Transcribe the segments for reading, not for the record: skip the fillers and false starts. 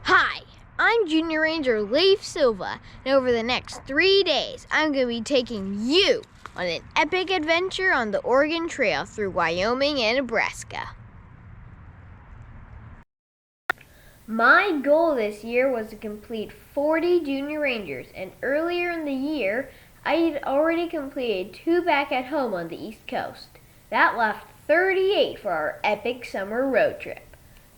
Hi, I'm Junior Ranger Leif Silva, and over the next 3 days, I'm going to be taking you on an epic adventure on the Oregon Trail through Wyoming and Nebraska. My goal this year was to complete 40 Junior Rangers, and earlier in the year, I had already completed 2 back at home on the East Coast. That left 38 for our epic summer road trip.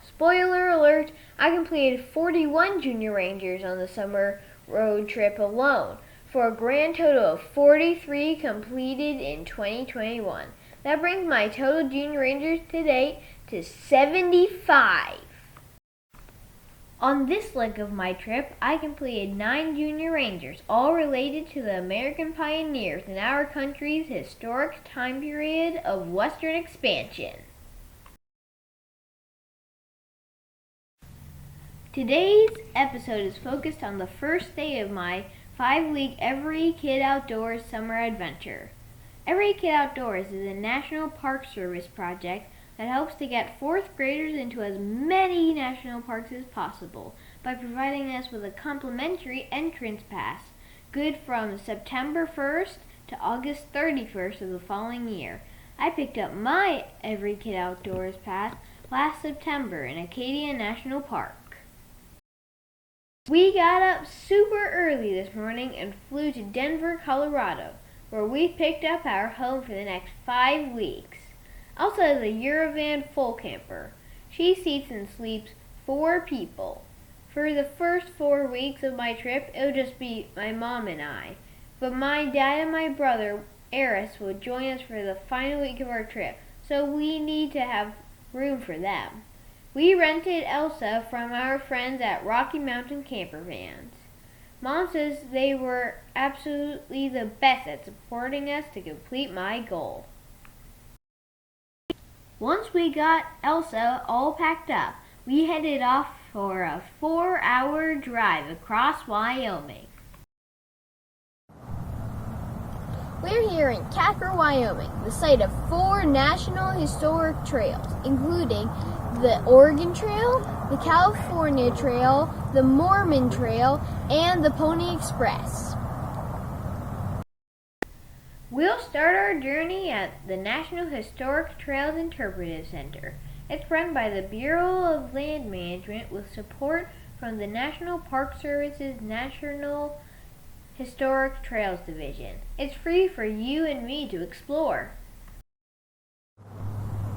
Spoiler alert, I completed 41 Junior Rangers on the summer road trip alone, for a grand total of 43 completed in 2021. That brings my total Junior Rangers to date to 75. On this leg of my trip, I completed 9 Junior Rangers, all related to the American pioneers in our country's historic time period of Western expansion. Today's episode is focused on the first day of my 5-week Every Kid Outdoors summer adventure. Every Kid Outdoors is a National Park Service project that helps to get 4th graders into as many national parks as possible by providing us with a complimentary entrance pass, good from September 1st to August 31st of the following year. I picked up my Every Kid Outdoors pass last September in Acadia National Park. We got up super early this morning and flew to Denver, Colorado, where we picked up our home for the next 5 weeks. Elsa is a Eurovan full camper. She seats and sleeps 4 people. For the first 4 weeks of my trip, it would just be my mom and I. But my dad and my brother, Eris, will join us for the final week of our trip, so we need to have room for them. We rented Elsa from our friends at Rocky Mountain Camper Vans. Mom says they were absolutely the best at supporting us to complete my goal. Once we got Elsa all packed up, we headed off for a 4-hour drive across Wyoming. We're here in Casper, Wyoming, the site of 4 National Historic Trails, including the Oregon Trail, the California Trail, the Mormon Trail, and the Pony Express. We'll start our journey at the National Historic Trails Interpretive Center. It's run by the Bureau of Land Management with support from the National Park Service's National Historic Trails Division. It's free for you and me to explore.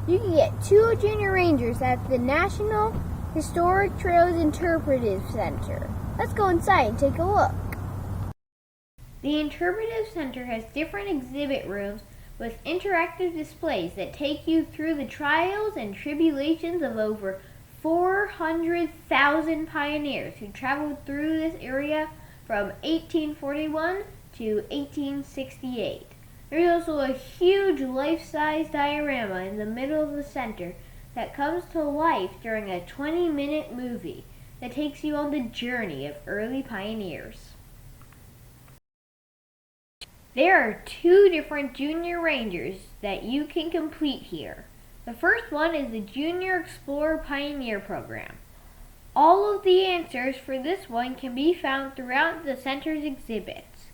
You can get 2 Junior Rangers at the National Historic Trails Interpretive Center. Let's go inside and take a look. The Interpretive Center has different exhibit rooms with interactive displays that take you through the trials and tribulations of over 400,000 pioneers who traveled through this area from 1841 to 1868. There's also a huge life-size diorama in the middle of the center that comes to life during a 20-minute movie that takes you on the journey of early pioneers. There are 2 different Junior Rangers that you can complete here. The first one is the Junior Explorer Pioneer Program. All of the answers for this one can be found throughout the center's exhibits.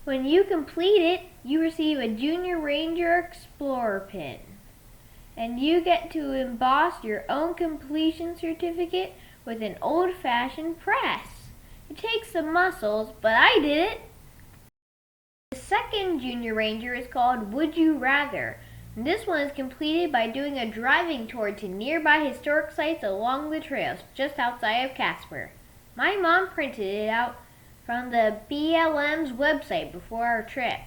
When you complete it, you receive a Junior Ranger Explorer pin, and you get to emboss your own completion certificate with an old-fashioned press. It takes some muscles, but I did it. The second Junior Ranger is called Would You Rather, and this one is completed by doing a driving tour to nearby historic sites along the trails just outside of Casper. My mom printed it out from the BLM's website before our trip,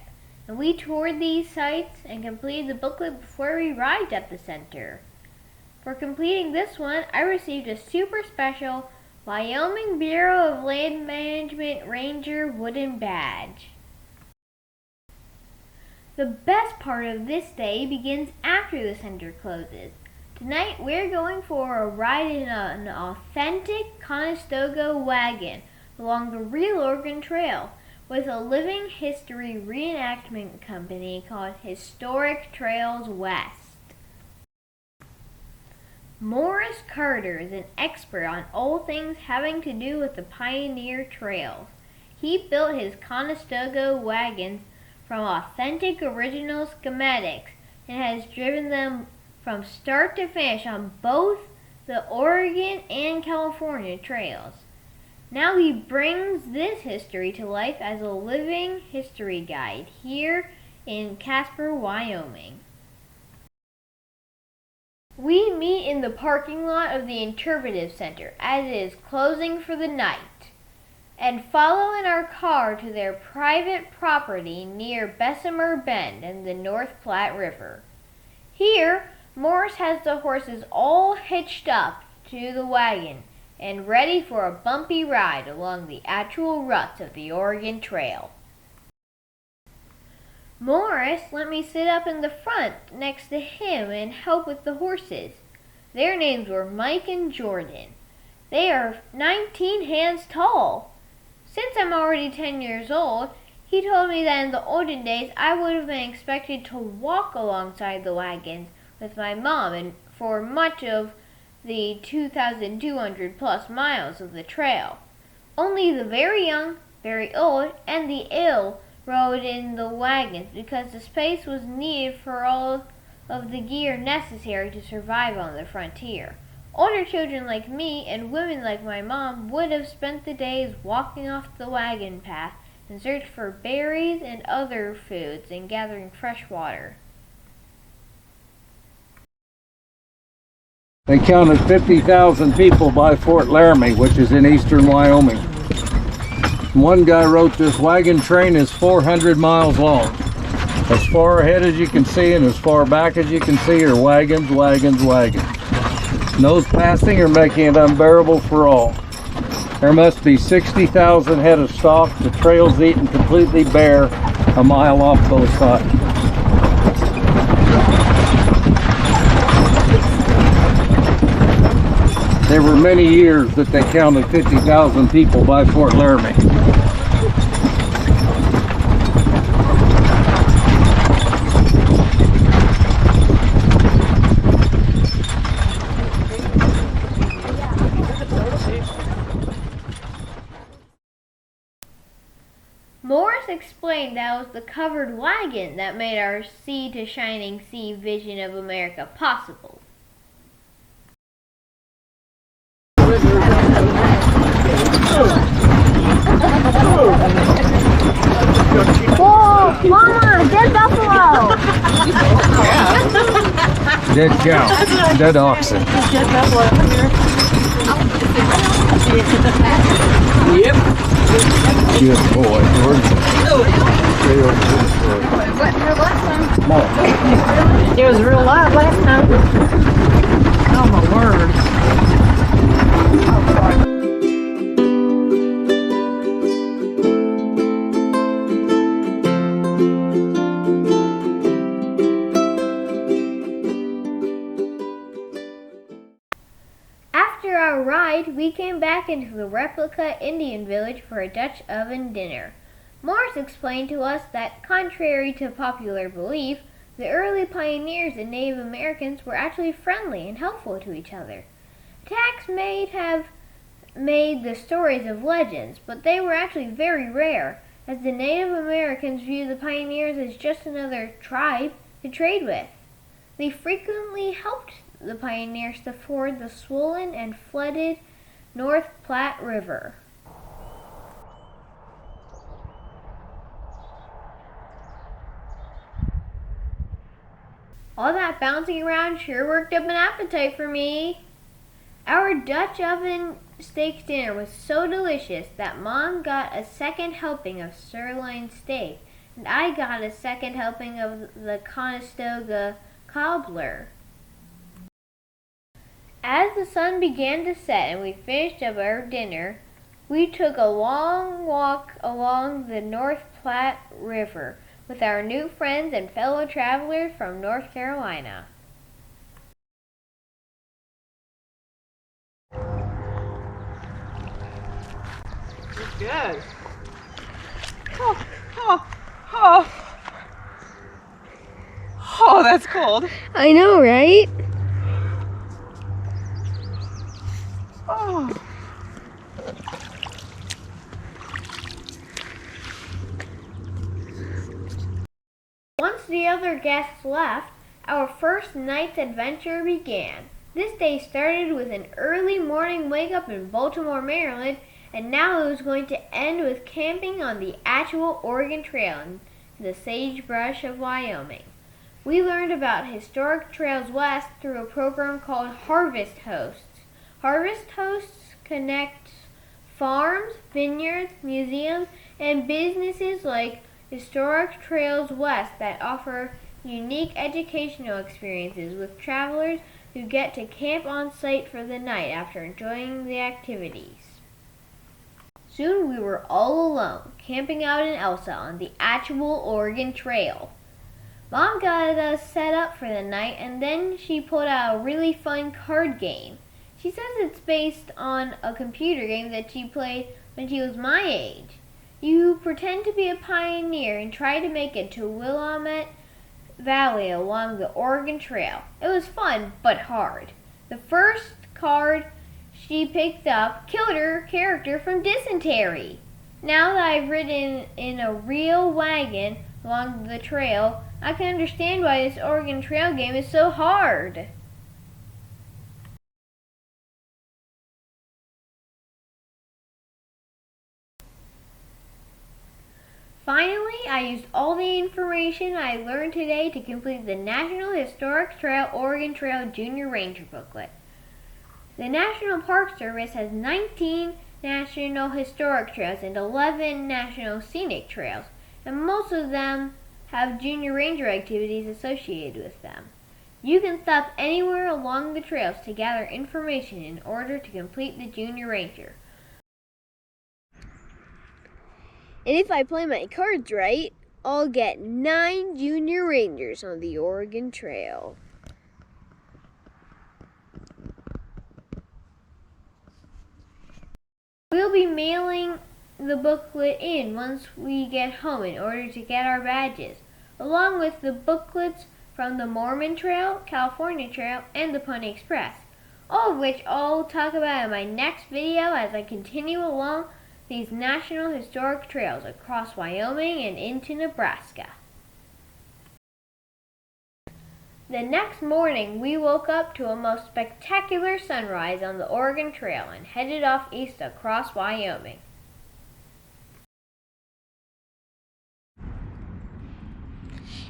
and we toured these sites and completed the booklet before we arrived at the center. For completing this one, I received a super special Wyoming Bureau of Land Management Ranger wooden badge. The best part of this day begins after the center closes. Tonight we're going for a ride in an authentic Conestoga wagon along the real Oregon Trail with a living history reenactment company called Historic Trails West. Morris Carter is an expert on all things having to do with the pioneer trails. He built his Conestoga wagons from authentic original schematics and has driven them from start to finish on both the Oregon and California trails. Now he brings this history to life as a living history guide here in Casper, Wyoming. We meet in the parking lot of the Interpretive Center as it is closing for the night, and follow in our car to their private property near Bessemer Bend and the North Platte River. Here, Morris has the horses all hitched up to the wagon and ready for a bumpy ride along the actual ruts of the Oregon Trail. Morris let me sit up in the front next to him and help with the horses. Their names were Mike and Jordan. They are 19 hands tall. Since I'm already 10 years old, he told me that in the olden days I would have been expected to walk alongside the wagons with my mom and for much of the 2,200 plus miles of the trail. Only the very young, very old, and the ill rode in the wagons because the space was needed for all of the gear necessary to survive on the frontier. Older children like me and women like my mom would have spent the days walking off the wagon path in search for berries and other foods and gathering fresh water. They counted 50,000 people by Fort Laramie, which is in eastern Wyoming. One guy wrote, this wagon train is 400 miles long. As far ahead as you can see and as far back as you can see are wagons, wagons, wagons. Those passing are making it unbearable for all. There must be 60,000 head of stock. The trail's eaten completely bare a mile off both sides. There were many years that they counted 50,000 people by Fort Laramie. Morris explained that it was the covered wagon that made our sea to shining sea vision of America possible. Whoa, Mama, dead buffalo! Dead cow, dead oxen. Dead buffalo, come here. Yep. Good boy, George. Stay over this way. It wasn't real last time. Come on. It was real loud last time. Oh my word. After our ride, we came back into the replica Indian village for a Dutch oven dinner. Morris explained to us that, contrary to popular belief, the early pioneers and Native Americans were actually friendly and helpful to each other. Attacks may have made the stories of legends, but they were actually very rare, as the Native Americans viewed the pioneers as just another tribe to trade with. They frequently helped the pioneers to ford the swollen and flooded North Platte River. All that bouncing around sure worked up an appetite for me. Our Dutch oven steak dinner was so delicious that Mom got a second helping of sirloin steak, and I got a second helping of the Conestoga cobbler. As the sun began to set and we finished up our dinner, we took a long walk along the North Platte River with our new friends and fellow travelers from North Carolina. It's good. Oh, oh, oh. Oh, that's cold. I know, right? Oh. Once the other guests left, our first night's adventure began. This day started with an early morning wake-up in Baltimore, Maryland, and now it was going to end with camping on the actual Oregon Trail in the sagebrush of Wyoming. We learned about historic trails west through a program called Harvest Hosts. Harvest Hosts connects farms, vineyards, museums, and businesses like Historic Trails West that offer unique educational experiences with travelers who get to camp on site for the night after enjoying the activities. Soon we were all alone, camping out in Elsa on the actual Oregon Trail. Mom got us set up for the night, and then she pulled out a really fun card game. She says it's based on a computer game that she played when she was my age. You pretend to be a pioneer and try to make it to Willamette Valley along the Oregon Trail. It was fun, but hard. The first card she picked up killed her character from dysentery. Now that I've ridden in a real wagon along the trail, I can understand why this Oregon Trail game is so hard. Finally, I used all the information I learned today to complete the National Historic Trail Oregon Trail Junior Ranger booklet. The National Park Service has 19 National Historic Trails and 11 National Scenic Trails, and most of them have Junior Ranger activities associated with them. You can stop anywhere along the trails to gather information in order to complete the Junior Ranger. And if I play my cards right, I'll get 9 Junior Rangers on the Oregon Trail. We'll be mailing the booklet in once we get home in order to get our badges, along with the booklets from the Mormon Trail, California Trail, and the Pony Express, all of which I'll talk about in my next video as I continue along these National Historic Trails across Wyoming and into Nebraska. The next morning, we woke up to a most spectacular sunrise on the Oregon Trail and headed off east across Wyoming.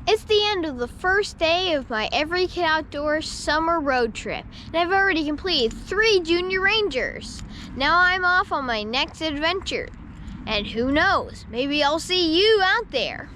It's the end of the first day of my Every Kid Outdoors summer road trip, and I've already completed 3 Junior Rangers. Now I'm off on my next adventure, and who knows, maybe I'll see you out there.